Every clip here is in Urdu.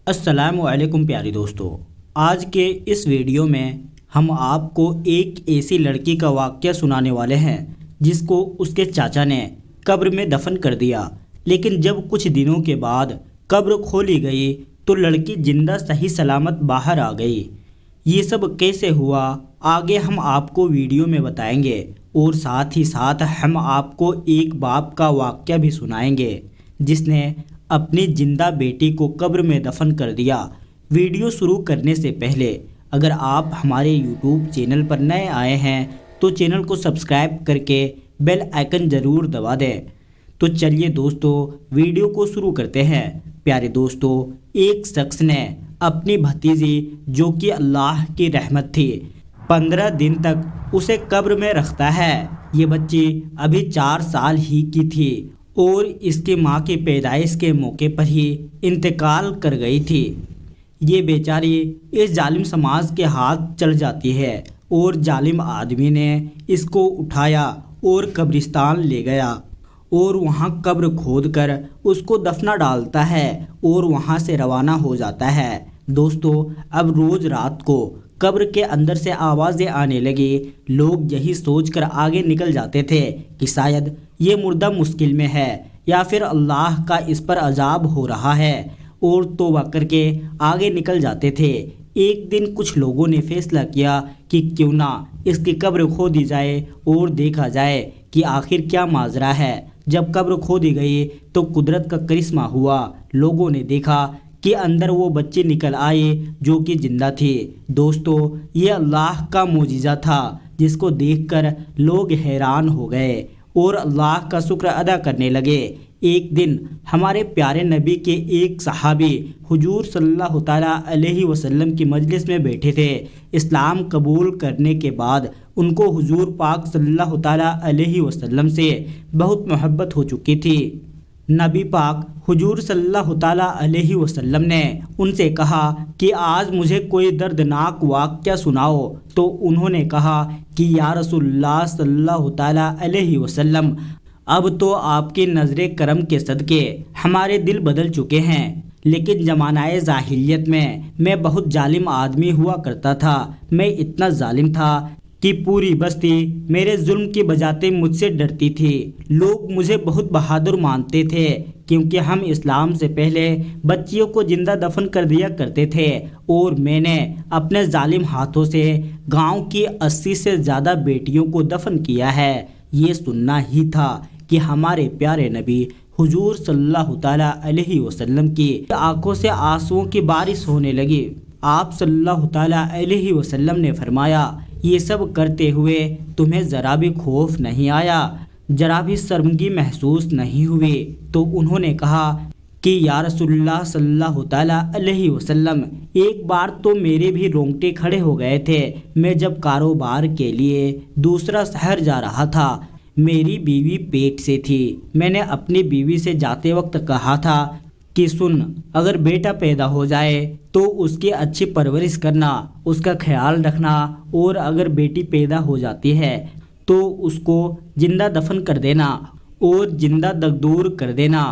السلام علیکم پیارے دوستو، آج کے اس ویڈیو میں ہم آپ کو ایک ایسی لڑکی کا واقعہ سنانے والے ہیں جس کو اس کے چاچا نے قبر میں دفن کر دیا، لیکن جب کچھ دنوں کے بعد قبر کھولی گئی تو لڑکی زندہ صحیح سلامت باہر آ گئی۔ یہ سب کیسے ہوا آگے ہم آپ کو ویڈیو میں بتائیں گے، اور ساتھ ہی ساتھ ہم آپ کو ایک باپ کا واقعہ بھی سنائیں گے جس نے اپنی زندہ بیٹی کو قبر میں دفن کر دیا۔ ویڈیو شروع کرنے سے پہلے اگر آپ ہمارے یوٹیوب چینل پر نئے آئے ہیں تو چینل کو سبسکرائب کر کے بیل آئیکن ضرور دبا دیں۔ تو چلیے دوستو ویڈیو کو شروع کرتے ہیں۔ پیارے دوستو، ایک شخص نے اپنی بھتیجی جو کہ اللہ کی رحمت تھی 15 دن تک اسے قبر میں رکھتا ہے۔ یہ بچی ابھی 4 سال ہی کی تھی اور اس کی ماں کی پیدائش کے موقع پر ہی انتقال کر گئی تھی۔ یہ بیچاری اس ظالم سماج کے ہاتھ چل جاتی ہے اور ظالم آدمی نے اس کو اٹھایا اور قبرستان لے گیا اور وہاں قبر کھود کر اس کو دفنا ڈالتا ہے اور وہاں سے روانہ ہو جاتا ہے۔ دوستو، اب روز رات کو قبر کے اندر سے آوازیں آنے لگی۔ لوگ یہی سوچ کر آگے نکل جاتے تھے کہ شاید یہ مردہ مشکل میں ہے یا پھر اللہ کا اس پر عذاب ہو رہا ہے، اور توبہ کر کے آگے نکل جاتے تھے۔ ایک دن کچھ لوگوں نے فیصلہ کیا کہ کیوں نہ اس کی قبر کھودی جائے اور دیکھا جائے کہ آخر کیا ماجرا ہے۔ جب قبر کھودی گئی تو قدرت کا کرشمہ ہوا۔ لوگوں نے دیکھا کہ اندر وہ بچی نکل آئی جو کہ زندہ تھی۔ دوستو، یہ اللہ کا معجزہ تھا جس کو دیکھ کر لوگ حیران ہو گئے اور اللہ کا شکر ادا کرنے لگے۔ ایک دن ہمارے پیارے نبی کے ایک صحابی حضور صلی اللہ تعالیٰ علیہ وسلم کی مجلس میں بیٹھے تھے۔ اسلام قبول کرنے کے بعد ان کو حضور پاک صلی اللہ تعالیٰ علیہ وسلم سے بہت محبت ہو چکی تھی۔ نبی پاک حضور صلی اللہ تعالیٰ علیہ وسلم نے ان سے کہا کہ آج مجھے کوئی دردناک واقعہ سناؤ، تو انہوں نے کہا کہ یا رسول اللہ صلی اللہ تعالیٰ علیہ وسلم، اب تو آپ کی نظر کرم کے صدقے ہمارے دل بدل چکے ہیں، لیکن زمانہ جاہلیت میں بہت ظالم آدمی ہوا کرتا تھا۔ میں اتنا ظالم تھا کہ پوری بستی میرے ظلم کی بجاتے مجھ سے ڈرتی تھی۔ لوگ مجھے بہت بہادر مانتے تھے کیونکہ ہم اسلام سے پہلے بچیوں کو زندہ دفن کر دیا کرتے تھے، اور میں نے اپنے ظالم ہاتھوں سے گاؤں کی 80 سے زیادہ بیٹیوں کو دفن کیا ہے۔ یہ سننا ہی تھا کہ ہمارے پیارے نبی حضور صلی اللہ تعالیٰ علیہ وسلم کی آنکھوں سے آنسوؤں کی بارش ہونے لگی۔ آپ صلی اللہ تعالیٰ علیہ وسلم نے فرمایا، یہ سب کرتے ہوئے تمہیں ذرا بھی خوف نہیں آیا، ذرا بھی شرمگی محسوس نہیں ہوئی؟ تو انہوں نے کہا کہ یا رسول اللہ صلی اللہ تعالیٰ علیہ وسلم، ایک بار تو میرے بھی رونگٹے کھڑے ہو گئے تھے۔ میں جب کاروبار کے لیے دوسرا شہر جا رہا تھا، میری بیوی پیٹ سے تھی۔ میں نے اپنی بیوی سے جاتے وقت کہا تھا کہ سن، اگر بیٹا پیدا ہو جائے تو اس کی اچھی پرورش کرنا، اس کا خیال رکھنا، اور اگر بیٹی پیدا ہو جاتی ہے تو اس کو زندہ دفن کر دینا اور زندہ دگدور کر دینا۔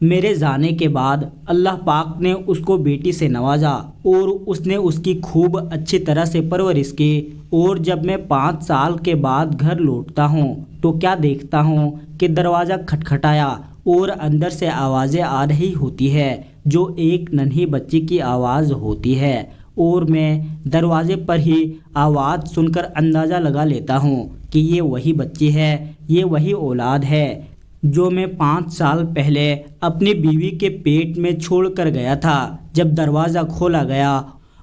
میرے جانے کے بعد اللہ پاک نے اس کو بیٹی سے نوازا اور اس نے اس کی خوب اچھی طرح سے پرورش کی، اور جب میں 5 سال کے بعد گھر لوٹتا ہوں تو کیا دیکھتا ہوں کہ دروازہ کھٹکھٹایا اور اندر سے آوازیں آ رہی ہوتی ہے جو ایک ننھی بچی کی آواز ہوتی ہے، اور میں دروازے پر ہی آواز سن کر اندازہ لگا لیتا ہوں کہ یہ وہی بچی ہے، یہ وہی اولاد ہے جو میں 5 سال پہلے اپنی بیوی کے پیٹ میں چھوڑ کر گیا تھا۔ جب دروازہ کھولا گیا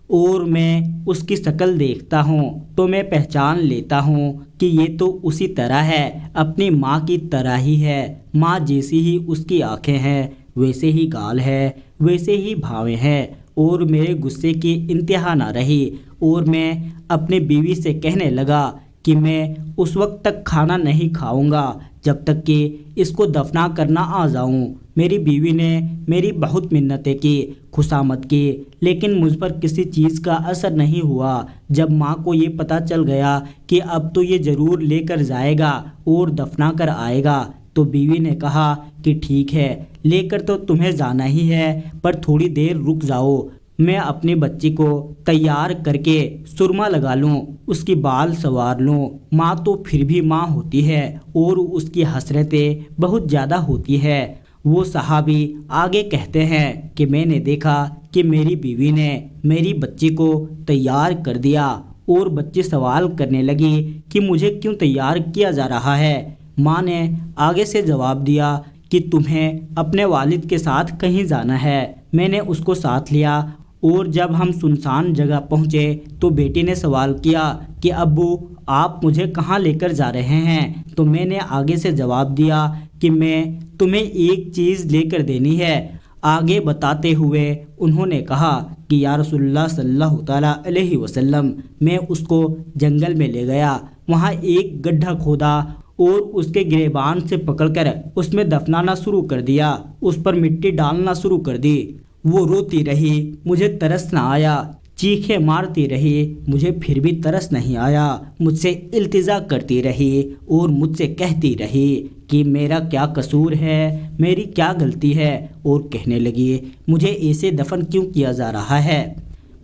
اور میں اس کی شکل دیکھتا ہوں تو میں پہچان لیتا ہوں کہ یہ تو اسی طرح ہے، اپنی ماں کی طرح ہی ہے۔ ماں جیسی ہی اس کی آنکھیں ہیں، ویسے ہی گال ہے، ویسے ہی بھاویں ہیں، اور میرے غصے کی انتہا نہ رہی، اور میں اپنی بیوی سے کہنے لگا کہ میں اس وقت تک کھانا نہیں کھاؤں گا جب تک کہ اس کو دفنا کرنا آ جاؤں۔ میری بیوی نے میری بہت منتیں کی، خوشامد کی، لیکن مجھ پر کسی چیز کا اثر نہیں ہوا۔ جب ماں کو یہ پتہ چل گیا کہ اب تو یہ ضرور لے کر جائے گا اور دفنا کر آئے گا، تو بیوی نے کہا کہ ٹھیک ہے لے کر تو تمہیں جانا ہی ہے، پر تھوڑی دیر رک جاؤ، میں اپنی بچی کو تیار کر کے سرما لگا لوں، اس کی بال سنوار لوں۔ ماں تو پھر بھی ماں ہوتی ہے اور اس کی حسرتیں بہت زیادہ ہوتی ہے۔ وہ صحابی آگے کہتے ہیں کہ میں نے دیکھا کہ میری بیوی نے میری بچی کو تیار کر دیا اور بچی سوال کرنے لگی کہ مجھے کیوں تیار کیا جا رہا ہے۔ ماں نے آگے سے جواب دیا کہ تمہیں اپنے والد کے ساتھ کہیں جانا ہے۔ میں نے اس کو ساتھ لیا اور جب ہم سنسان جگہ پہنچے تو بیٹی نے سوال کیا کہ ابو آپ مجھے کہاں لے کر جا رہے ہیں؟ تو میں نے آگے سے جواب دیا کہ میں تمہیں ایک چیز لے کر دینی ہے۔ آگے بتاتے ہوئے انہوں نے کہا کہ یا رسول اللہ صلی اللہ تعالیٰ علیہ وسلم، میں اس کو جنگل میں لے گیا، وہاں ایک گڈھا کھودا اور اس کے گریبان سے پکڑ کر اس میں دفنانا شروع کر دیا، اس پر مٹی ڈالنا شروع کر دی۔ وہ روتی رہی، مجھے ترس نہ آیا، چیخیں مارتی رہی، مجھے پھر بھی ترس نہیں آیا، مجھ سے التجا کرتی رہی اور مجھ سے کہتی رہی کہ میرا کیا قصور ہے، میری کیا غلطی ہے، اور کہنے لگی مجھے ایسے دفن کیوں کیا جا رہا ہے؟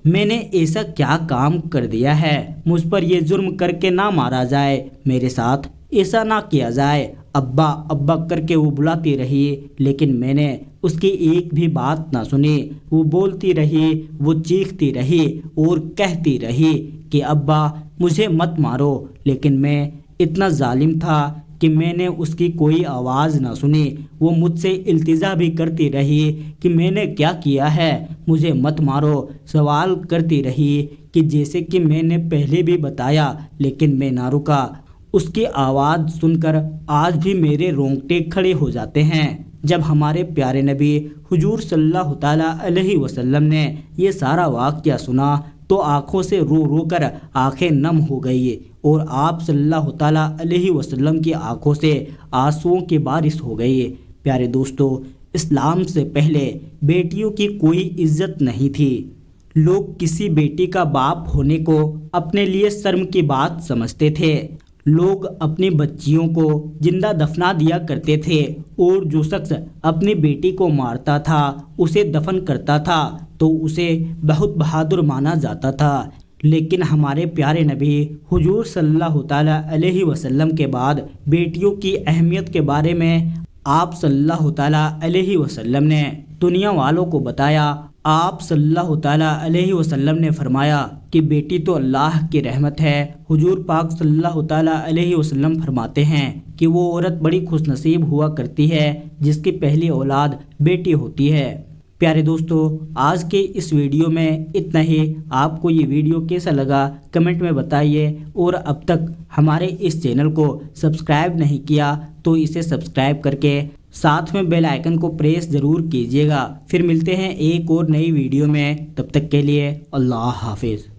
میں نے ایسا کیا کام کر دیا ہے؟ مجھ پر یہ جرم کر کے نہ مارا جائے، میرے ساتھ ایسا نہ کیا جائے۔ ابا ابا کر کے وہ بلاتی رہی، لیکن میں نے اس کی ایک بھی بات نہ سنی۔ وہ بولتی رہی، وہ چیختی رہی اور کہتی رہی کہ ابا مجھے مت مارو، لیکن میں اتنا ظالم تھا کہ میں نے اس کی کوئی آواز نہ سنی۔ وہ مجھ سے التجا بھی کرتی رہی کہ میں نے کیا کیا ہے، مجھے مت مارو، سوال کرتی رہی کہ جیسے کہ میں نے پہلے بھی بتایا، لیکن میں نہ رکا۔ اس کی آواز سن کر آج بھی میرے رونگٹے کھڑے ہو جاتے ہیں۔ جب ہمارے پیارے نبی حضور صلی اللہ تعالیٰ علیہ وسلم نے یہ سارا واقعہ سنا تو آنکھوں سے رو رو کر آنکھیں نم ہو گئی اور آپ صلی اللہ تعالیٰ علیہ وسلم کی آنکھوں سے آنسوؤں کی بارش ہو گئی۔ پیارے دوستو، اسلام سے پہلے بیٹیوں کی کوئی عزت نہیں تھی۔ لوگ کسی بیٹی کا باپ ہونے کو اپنے لیے شرم کی بات سمجھتے تھے۔ لوگ اپنی بچیوں کو زندہ دفنا دیا کرتے تھے اور جو شخص اپنی بیٹی کو مارتا تھا، اسے دفن کرتا تھا تو اسے بہت بہادر مانا جاتا تھا۔ لیکن ہمارے پیارے نبی حضور صلی اللہ تعالیٰ علیہ وسلم کے بعد بیٹیوں کی اہمیت کے بارے میں آپ صلی اللہ تعالیٰ علیہ وسلم نے دنیا والوں کو بتایا۔ آپ صلی اللہ تعالیٰ علیہ وسلم نے فرمایا کہ بیٹی تو اللہ کی رحمت ہے۔ حضور پاک صلی اللہ تعالیٰ علیہ وسلم فرماتے ہیں کہ وہ عورت بڑی خوش نصیب ہوا کرتی ہے جس کی پہلی اولاد بیٹی ہوتی ہے۔ پیارے دوستو، آج کے اس ویڈیو میں اتنا ہی۔ آپ کو یہ ویڈیو کیسا لگا کمنٹ میں بتائیے، اور اب تک ہمارے اس چینل کو سبسکرائب نہیں کیا تو اسے سبسکرائب کر کے ساتھ میں بیل آئیکن کو پریس ضرور کیجیے گا۔ پھر ملتے ہیں ایک اور نئی ویڈیو میں، تب تک کے لیے اللہ حافظ۔